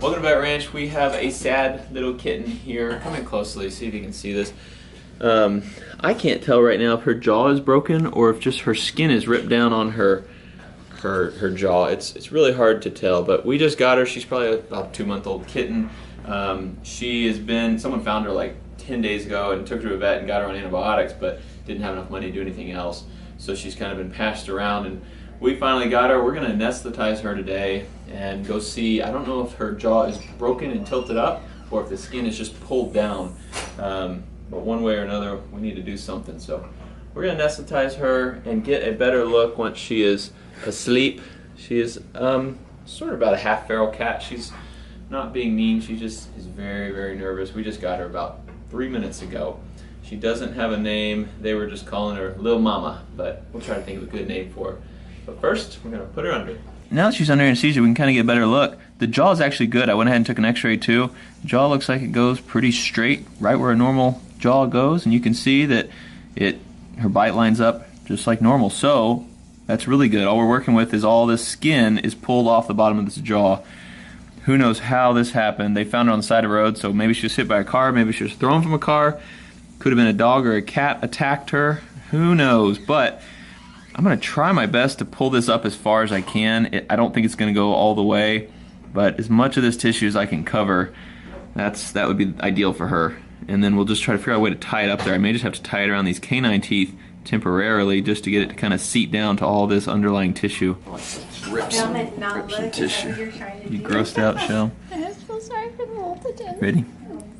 Welcome to Vet Ranch. We have a sad little kitten here. Come in closely, see if you can see this. I can't tell right now if her jaw is broken or if just her skin is ripped down on her jaw. It's really hard to tell, but we just got her. She's probably about a 2-month-old kitten. Someone found her like 10 days ago and took her to a vet and got her on antibiotics, but didn't have enough money to do anything else. So she's kind of been passed around, and we finally got her. We're gonna anesthetize her today and go see. I don't know if her jaw is broken and tilted up or if the skin is just pulled down. But one way or another, we need to do something. So we're gonna anesthetize her and get a better look once she is asleep. She is sort of about a half feral cat. She's not being mean, she just is very, very nervous. We just got her about 3 minutes ago. She doesn't have a name. They were just calling her Lil Mama, but we'll try to think of a good name for her. But first, we're gonna put her under. Now that she's under anesthesia, we can kind of get a better look. The jaw is actually good. I went ahead and took an x-ray too. The jaw looks like it goes pretty straight, right where a normal jaw goes, and you can see that her bite lines up just like normal. So that's really good. All we're working with is all this skin is pulled off the bottom of this jaw. Who knows how this happened. They found her on the side of the road, so maybe she was hit by a car, maybe she was thrown from a car. Could have been a dog or a cat attacked her. Who knows? But I'm going to try my best to pull this up as far as I can. I don't think it's going to go all the way, but as much of this tissue as I can cover, that would be ideal for her. And then we'll just try to figure out a way to tie it up there. I may just have to tie it around these canine teeth temporarily just to get it to kind of seat down to all this underlying tissue. Rip some tissue. You grossed out, Shell? I'm so sorry for the multitude. Ready?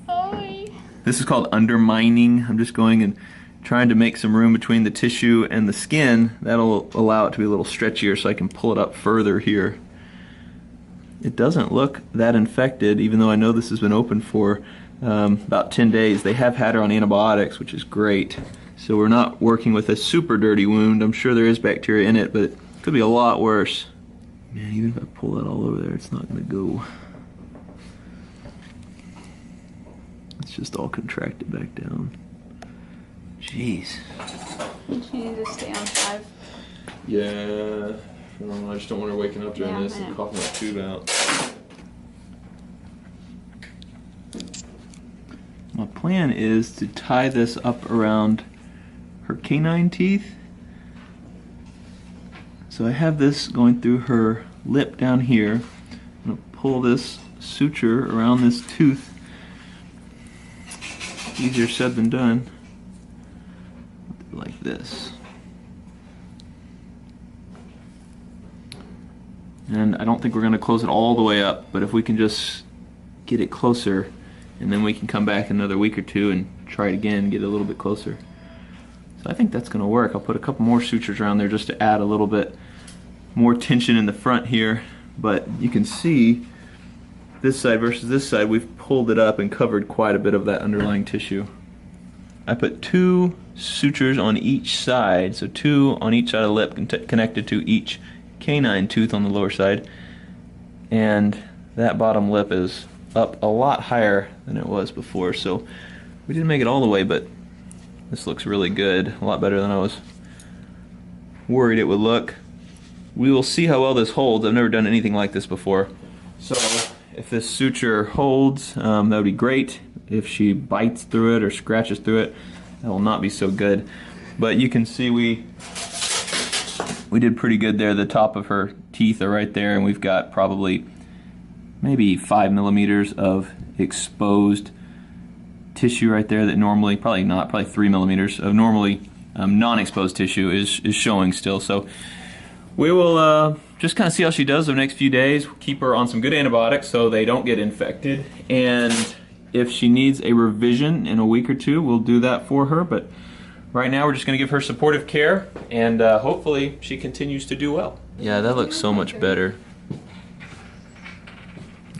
Oh. This is called undermining. I'm just going and trying to make some room between the tissue and the skin. That'll allow it to be a little stretchier so I can pull it up further here. It doesn't look that infected, even though I know this has been open for about 10 days. They have had her on antibiotics, which is great. So we're not working with a super dirty wound. I'm sure there is bacteria in it, but it could be a lot worse. Man, even if I pull that all over there, it's not going to go. It's just all contracted back down. Jeez. You need to stay on 5. Yeah. I just don't want her waking up during this and coughing my tube out. My plan is to tie this up around her canine teeth. So I have this going through her lip down here. I'm going to pull this suture around this tooth. Easier said than done. Like this. And I don't think we're going to close it all the way up, but if we can just get it closer, and then we can come back another week or two and try it again, get it a little bit closer. So I think that's going to work. I'll put a couple more sutures around there just to add a little bit more tension in the front here, but you can see this side versus this side, we've pulled it up and covered quite a bit of that underlying tissue. I put 2 sutures on each side, so 2 on each side of the lip connected to each canine tooth on the lower side, and that bottom lip is up a lot higher than it was before, so we didn't make it all the way, but this looks really good, a lot better than I was worried it would look. We will see how well this holds. I've never done anything like this before, so if this suture holds, that would be great. If she bites through it or scratches through it, that will not be so good. But you can see we did pretty good there. The top of her teeth are right there, and we've got probably maybe 5 millimeters of exposed tissue right there that normally, probably 3 millimeters of normally non-exposed tissue is showing still. So we will just kind of see how she does over the next few days. Keep her on some good antibiotics so they don't get infected, and if she needs a revision in a week or two, we'll do that for her. But right now we're just going to give her supportive care, and hopefully she continues to do well. Yeah, that looks so much better.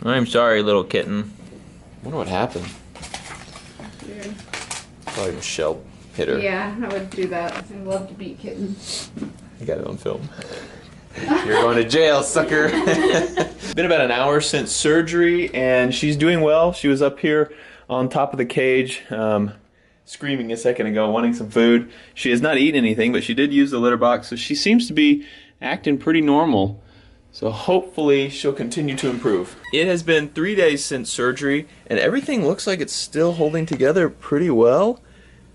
I'm sorry, little kitten. I wonder what happened. Weird. Probably Michelle hit her. Yeah, I would do that. I love to beat kittens. I got it on film. You're going to jail, sucker. It's been about an hour since surgery, and she's doing well. She was up here on top of the cage, screaming a second ago, wanting some food. She has not eaten anything, but she did use the litter box, so she seems to be acting pretty normal. So hopefully she'll continue to improve. It has been 3 days since surgery, and everything looks like it's still holding together pretty well.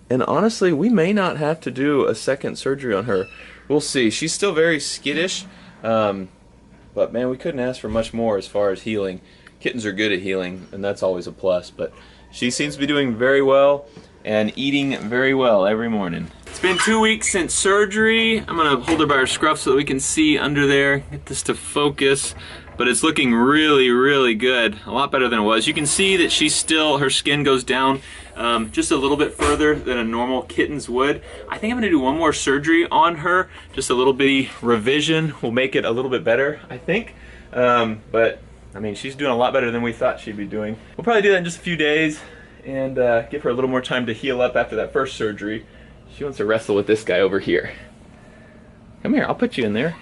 And honestly, we may not have to do a second surgery on her. We'll see. She's still very skittish, but man, we couldn't ask for much more as far as healing. Kittens are good at healing, and that's always a plus. But she seems to be doing very well and eating very well every morning. It's been 2 weeks since surgery. I'm gonna hold her by her scruff so that we can see under there. Get this to focus. But it's looking really, really good. A lot better than it was. You can see that she's still, her skin goes down just a little bit further than a normal kitten's would. I think I'm gonna do one more surgery on her. Just a little bitty revision will make it a little bit better, I think. But I mean, she's doing a lot better than we thought she'd be doing. We'll probably do that in just a few days and give her a little more time to heal up after that first surgery. She wants to wrestle with this guy over here. Come here, I'll put you in there.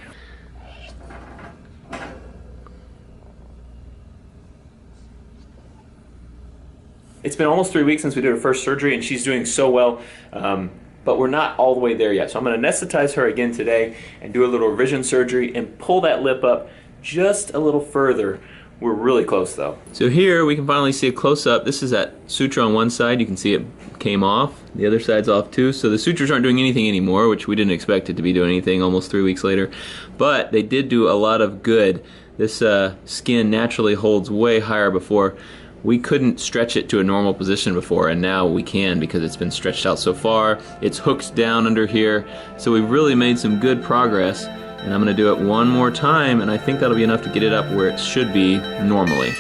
It's been almost 3 weeks since we did her first surgery, and she's doing so well, but we're not all the way there yet. So I'm going to anesthetize her again today and do a little revision surgery and pull that lip up just a little further. We're really close though. So here we can finally see a close-up. This is that suture on one side. You can see it came off. The other side's off too. So the sutures aren't doing anything anymore, which we didn't expect it to be doing anything almost 3 weeks later. But they did do a lot of good. This skin naturally holds way higher before. We couldn't stretch it to a normal position before, and now we can because it's been stretched out so far. It's hooked down under here. So we've really made some good progress. And I'm going to do it one more time, and I think that'll be enough to get it up where it should be normally.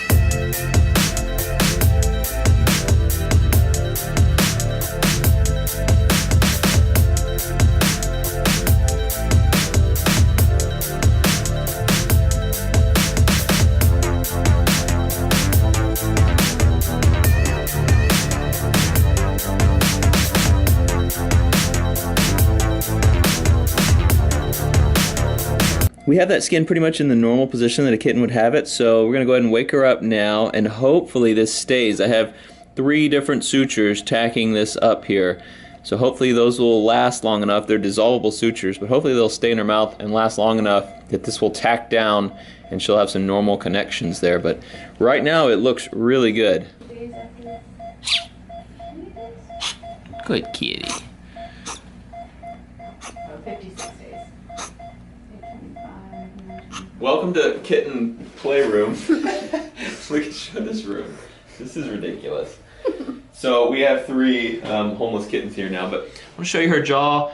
We have that skin pretty much in the normal position that a kitten would have it, so we're going to go ahead and wake her up now, and hopefully this stays. I have 3 different sutures tacking this up here, so hopefully those will last long enough. They're dissolvable sutures, but hopefully they'll stay in her mouth and last long enough that this will tack down and she'll have some normal connections there. But right now it looks really good. Good kitty. 56 days. Welcome to Kitten Playroom. Look at this room. This is ridiculous. So we have 3 homeless kittens here now, but I want to show you her jaw.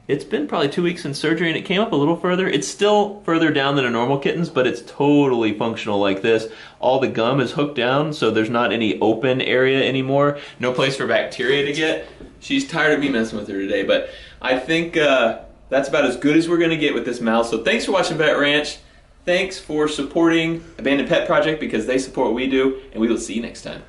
It's been probably 2 weeks since surgery, and it came up a little further. It's still further down than a normal kitten's, but it's totally functional like this. All the gum is hooked down, so there's not any open area anymore. No place for bacteria to get. She's tired of me messing with her today, but I think that's about as good as we're going to get with this mouse. So thanks for watching Vet Ranch. Thanks for supporting Abandoned Pet Project because they support what we do, and we will see you next time.